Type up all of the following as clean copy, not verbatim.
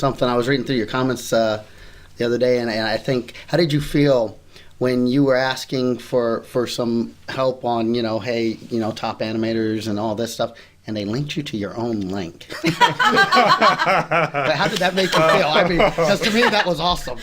something. I was reading through your comments the other day, and I think, how did you feel when you were asking for some help on, hey, top animators and all this stuff, and they linked you to your own link? But how did that make you feel? I mean, because to me, that was awesome.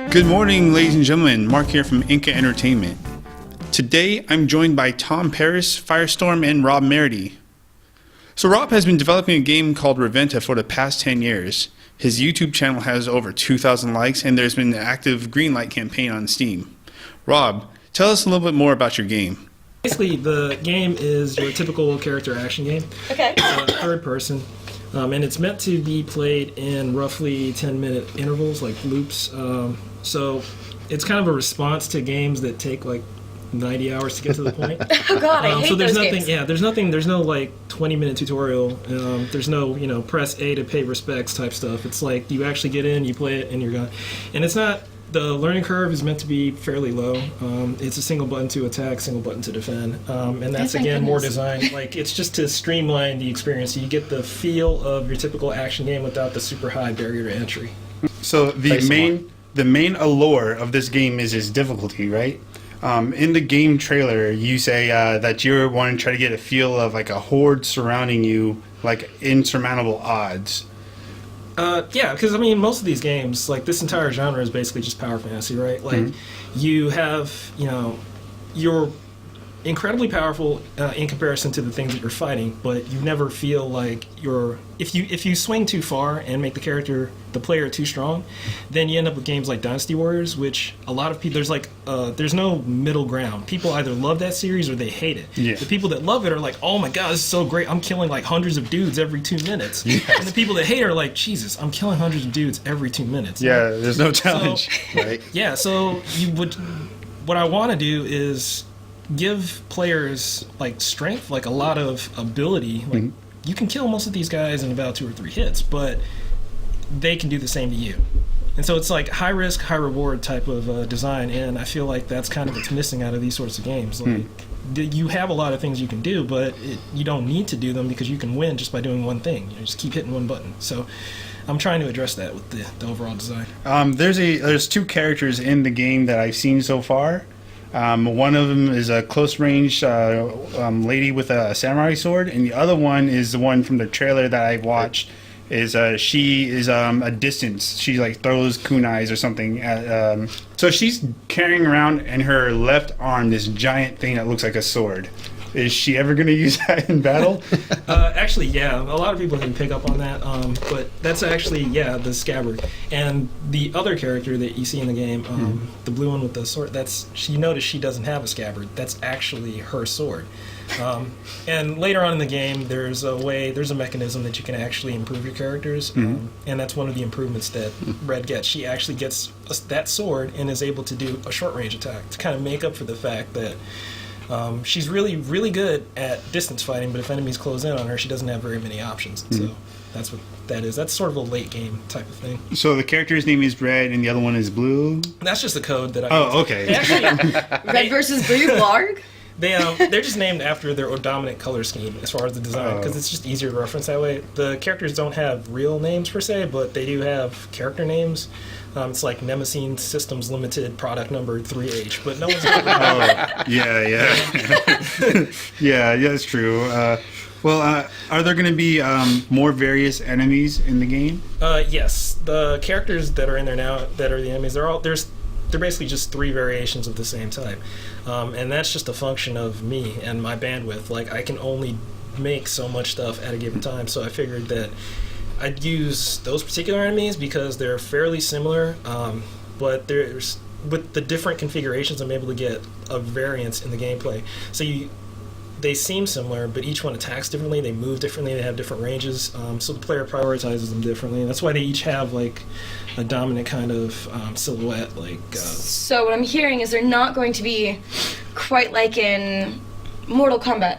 Good morning, ladies and gentlemen. Mark here from INkaa Entertainment. Today, I'm joined by Tom Paris, Firestorm, and Rob Meridy. So Rob has been developing a game called Reventa for the past 10 years. His YouTube channel has over 2,000 likes, and there's been an active greenlight campaign on Steam. Rob, tell us a little bit more about your game. Basically, the game is your typical character action game. Okay. Third person. And it's meant to be played in roughly 10-minute intervals, like loops. So it's kind of a response to games that take like 90 hours to get to the point. Oh God, I hate so there's those nothing. games. Yeah, there's no like 20-minute tutorial. There's no press A to pay respects type stuff. It's like you actually get in, you play it, and you're gone. And it's not. The learning curve is meant to be fairly low. It's a single button to attack, single button to defend, and that's again more designed. Like it's just to streamline the experience. So you get the feel of your typical action game without the super high barrier to entry. So the main allure of this game is its difficulty, right? In the game trailer, you say that you're wanting to try to get a feel of like a horde surrounding you, like insurmountable odds. Yeah, because I mean, most of these games, like this entire genre, is basically just power fantasy, right? Like, you have, you're incredibly powerful in comparison to the things that you're fighting, but you never feel like you're. If you swing too far and make the player too strong, then you end up with games like Dynasty Warriors, which a lot of people there's no middle ground. People either love that series or they hate it. Yeah. The people that love it are like, oh my god, this is so great! I'm killing like hundreds of dudes every 2 minutes. Yes. And the people that hate it are like, Jesus, I'm killing hundreds of dudes every 2 minutes. Yeah, there's no challenge, right? Yeah, so what I want to do is give players like strength, like a lot of ability. Like you can kill most of these guys in about 2 or 3 hits, but they can do the same to you. And so it's like high risk, high reward type of design, and I feel like that's kind of what's missing out of these sorts of games. Like you have a lot of things you can do, but you don't need to do them because you can win just by doing one thing. You just keep hitting one button. So I'm trying to address that with the overall design. There's 2 characters in the game that I've seen so far. One of them is a close-range lady with a samurai sword, and the other one is the one from the trailer that I watched. She is a distance. She like throws kunais or something. So she's carrying around in her left arm this giant thing that looks like a sword. Is she ever going to use that in battle? Actually, yeah. A lot of people can pick up on that, but that's actually, the scabbard. And the other character that you see in the game, the blue one with the sword, you notice she doesn't have a scabbard. That's actually her sword. And later on in the game, there's a mechanism that you can actually improve your characters, and that's one of the improvements that Red gets. She actually gets that sword and is able to do a short-range attack to kind of make up for the fact that she's really, really good at distance fighting, but if enemies close in on her, she doesn't have very many options. So that's what that is. That's sort of a late game type of thing. So the character's name is Red, and the other one is Blue? That's just the code that I use. Oh, okay. Red versus Blue, Blarg? They're just named after their dominant color scheme as far as the design, because it's just easier to reference that way. The characters don't have real names per se, but they do have character names. It's like Nemesine Systems Limited product number 3H, but no one's ever yeah, that's true. Are there going to be more various enemies in the game? Yes, the characters that are in there now that are the enemies, they're basically just 3 variations of the same type, and that's just a function of me and my bandwidth. Like I can only make so much stuff at a given time, so I figured that I'd use those particular enemies because they're fairly similar, but with the different configurations, I'm able to get a variance in the gameplay. So they seem similar, but each one attacks differently, they move differently, they have different ranges, so the player prioritizes them differently, and that's why they each have like a dominant kind of silhouette. So what I'm hearing is they're not going to be quite like in Mortal Kombat,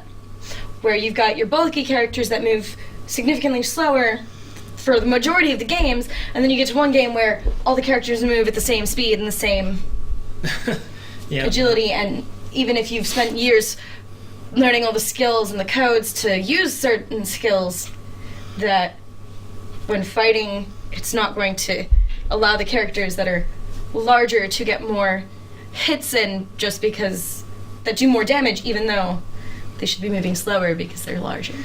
where you've got your bulky characters that move significantly slower for the majority of the games, and then you get to one game where all the characters move at the same speed and the same agility, and even if you've spent years learning all the skills and the codes to use certain skills, that when fighting, it's not going to allow the characters that are larger to get more hits in just because that do more damage, even though they should be moving slower because they're larger.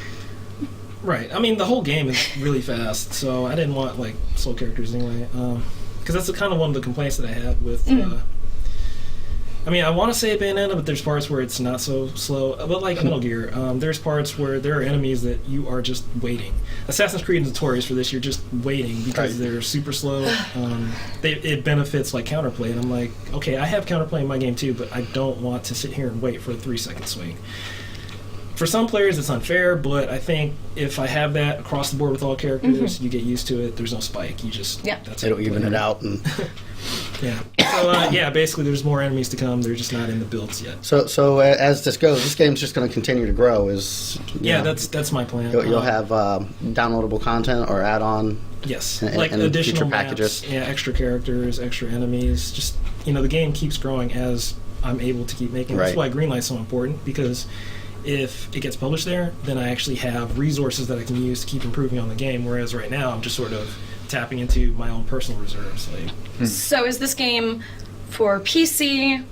Right. I mean, the whole game is really fast, so I didn't want like slow characters anyway. Because that's kind of one of the complaints that I had with. I mean, I want to say Bayonetta, but there's parts where it's not so slow. But like Metal Gear, there's parts where there are enemies that you are just waiting. Assassin's Creed is notorious for this. You're just waiting because they're super slow. It benefits like counterplay, and I'm like, okay, I have counterplay in my game too, but I don't want to sit here and wait for a 3-second swing. For some players, it's unfair, but I think if I have that across the board with all characters, you get used to it. There's no spike. You just that's It'll even it out. And yeah. So basically, there's more enemies to come. They're just not in the builds yet. So as this goes, this game's just going to continue to grow. That's my plan. You'll have downloadable content or add-on. Yes, and, like and additional feature packages. maps, extra characters, extra enemies. Just the game keeps growing as I'm able to keep making. That's why Greenlight's so important, because if it gets published there, then I actually have resources that I can use to keep improving on the game. Whereas right now, I'm just sort of tapping into my own personal reserves. So is this game for PC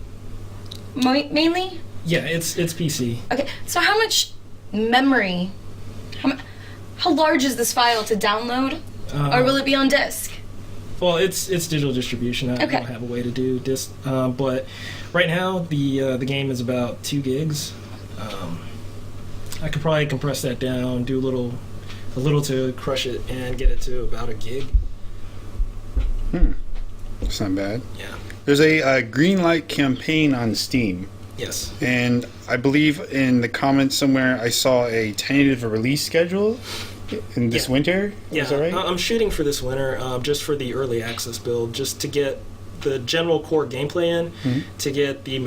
mainly? Yeah, it's PC. Okay, so how much memory, how large is this file to download? Or will it be on disk? Well, it's digital distribution. I don't have a way to do disk. But right now, the game is about 2 gigs. I could probably compress that down, do a little to crush it, and get it to about 1 gig. That's not bad. Yeah. There's a Greenlight campaign on Steam. Yes. And I believe in the comments somewhere I saw a tentative release schedule in this winter. Yeah. Is that right? I'm shooting for this winter, just for the early access build, just to get the general core gameplay in, to get the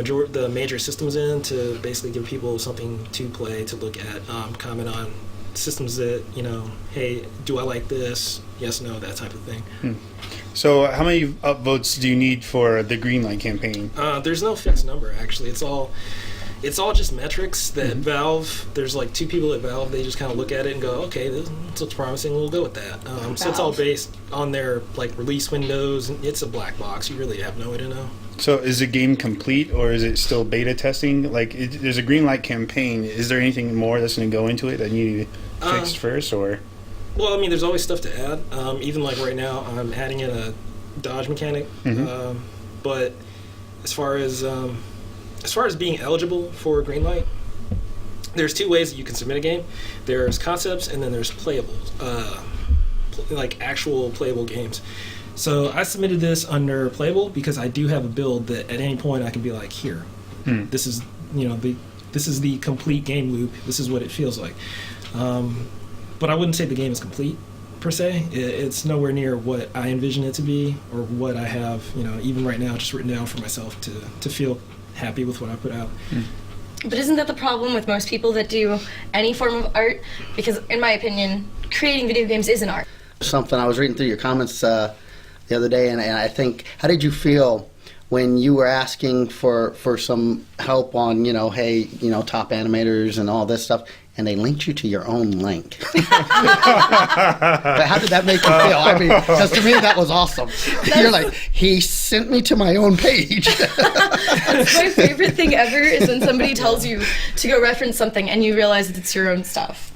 major systems in, to basically give people something to play, to look at, comment on systems that, hey, do I like this? Yes, no, that type of thing. So how many upvotes do you need for the Greenlight campaign? There's no fixed number, actually. It's all just metrics that Valve, there's like 2 people at Valve, they just kind of look at it and go, okay, this looks promising, we'll go with that. So it's all based on their like release windows, and it's a black box. You really have no way to know. So is the game complete, or is it still beta testing? Like, there's a Greenlight campaign. Is there anything more that's going to go into it that you need to fix first, or? Well, I mean, there's always stuff to add. Even like right now, I'm adding in a dodge mechanic. But as far as being eligible for Greenlight, there's 2 ways that you can submit a game. There's concepts, and then there's playable, like actual playable games. So I submitted this under playable because I do have a build that at any point I can be like, here, this is this is the complete game loop. This is what it feels like. But I wouldn't say the game is complete per se. It's nowhere near what I envision it to be, or what I have, even right now, just written down for myself to feel happy with what I put out. But isn't that the problem with most people that do any form of art? Because in my opinion, creating video games is an art. Something I was reading through your comments the other day, and I think, how did you feel when you were asking for some help on, hey, top animators and all this stuff, and they linked you to your own link? But how did that make you feel? I mean, because to me that was awesome. You're like, he sent me to my own page. That's my favorite thing ever, is when somebody tells you to go reference something and you realize that it's your own stuff.